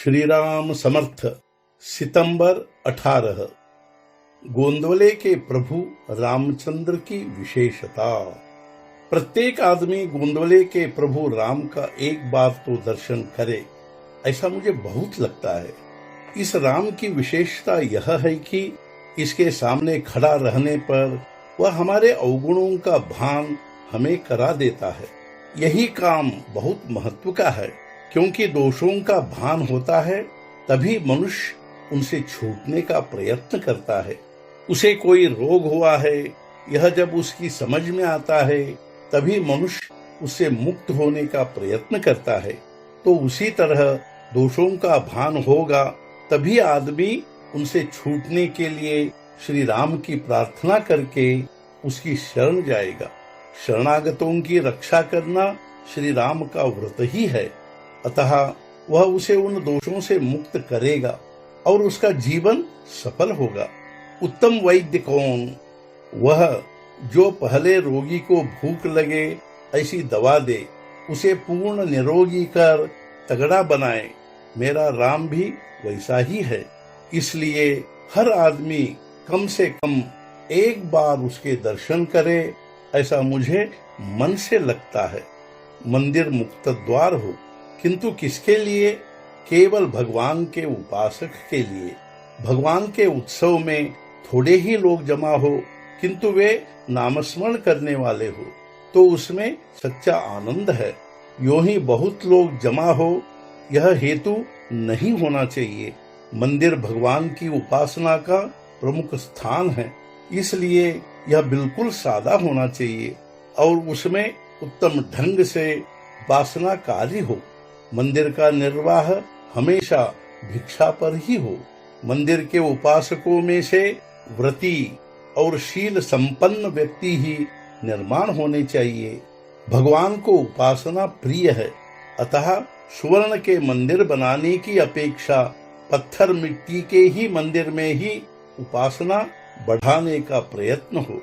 श्री राम समर्थ। सितंबर 18। गोंदवले के प्रभु रामचंद्र की विशेषता। प्रत्येक आदमी गोंदवले के प्रभु राम का एक बार तो दर्शन करे, ऐसा मुझे बहुत लगता है। इस राम की विशेषता यह है कि इसके सामने खड़ा रहने पर वह हमारे अवगुणों का भान हमें करा देता है। यही काम बहुत महत्व का है, क्योंकि दोषों का भान होता है तभी मनुष्य उनसे छूटने का प्रयत्न करता है। उसे कोई रोग हुआ है, यह जब उसकी समझ में आता है तभी मनुष्य उससे मुक्त होने का प्रयत्न करता है। तो उसी तरह दोषों का भान होगा तभी आदमी उनसे छूटने के लिए श्री राम की प्रार्थना करके उसकी शरण जाएगा। शरणागतों की रक्षा करना श्री राम का व्रत ही है, अतः वह उसे उन दोषों से मुक्त करेगा और उसका जीवन सफल होगा। उत्तम वैद्य कौन? वह जो पहले रोगी को भूख लगे ऐसी दवा दे, उसे पूर्ण निरोगी कर तगड़ा बनाए। मेरा राम भी वैसा ही है। इसलिए हर आदमी कम से कम एक बार उसके दर्शन करे, ऐसा मुझे मन से लगता है। मंदिर मुक्त द्वार हो, किंतु किसके लिए? केवल भगवान के उपासक के लिए। भगवान के उत्सव में थोड़े ही लोग जमा हो, किंतु वे नामस्मरण करने वाले हो, तो उसमें सच्चा आनंद है। यूं ही बहुत लोग जमा हो, यह हेतु नहीं होना चाहिए। मंदिर भगवान की उपासना का प्रमुख स्थान है, इसलिए यह बिल्कुल सादा होना चाहिए और उसमें उत्तम ढंग से उपासनाकारी हो। मंदिर का निर्वाह हमेशा भिक्षा पर ही हो। मंदिर के उपासकों में से व्रती और शील संपन्न व्यक्ति ही निर्माण होने चाहिए। भगवान को उपासना प्रिय है, अतः स्वर्ण के मंदिर बनाने की अपेक्षा पत्थर मिट्टी के ही मंदिर में ही उपासना बढ़ाने का प्रयत्न हो।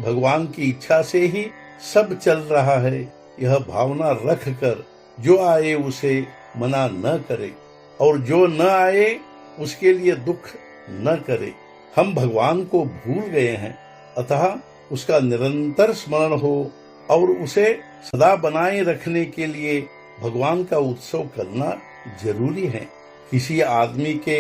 भगवान की इच्छा से ही सब चल रहा है, यह भावना रख कर जो आए उसे मना न करे और जो न आए उसके लिए दुख न करे। हम भगवान को भूल गए हैं, अतः उसका निरंतर स्मरण हो और उसे सदा बनाए रखने के लिए भगवान का उत्सव करना जरूरी है। किसी आदमी के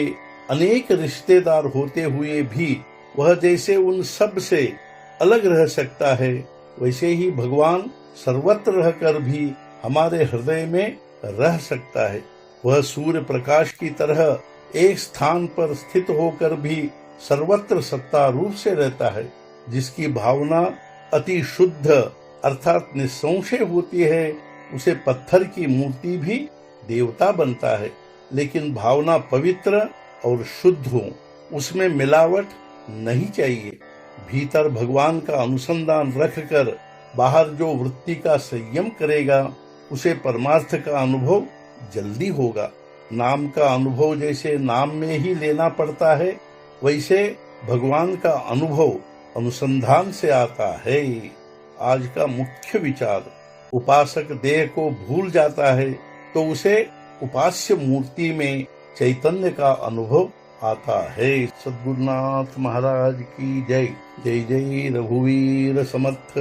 अनेक रिश्तेदार होते हुए भी वह जैसे उन सब से अलग रह सकता है, वैसे ही भगवान सर्वत्र रहकर भी हमारे हृदय में रह सकता है। वह सूर्य प्रकाश की तरह एक स्थान पर स्थित होकर भी सर्वत्र सत्ता रूप से रहता है। जिसकी भावना अति शुद्ध अर्थात निसंशय होती है, उसे पत्थर की मूर्ति भी देवता बनता है। लेकिन भावना पवित्र और शुद्ध हो, उसमें मिलावट नहीं चाहिए। भीतर भगवान का अनुसंधान रखकर बाहर जो वृत्ति का संयम करेगा, उसे परमार्थ का अनुभव जल्दी होगा। नाम का अनुभव जैसे नाम में ही लेना पड़ता है, वैसे भगवान का अनुभव अनुसंधान से आता है। आज का मुख्य विचार, उपासक देह को भूल जाता है तो उसे उपास्य मूर्ति में चैतन्य का अनुभव आता है। सद्गुरुनाथ महाराज की जय। जय जय रघुवीर समर्थ।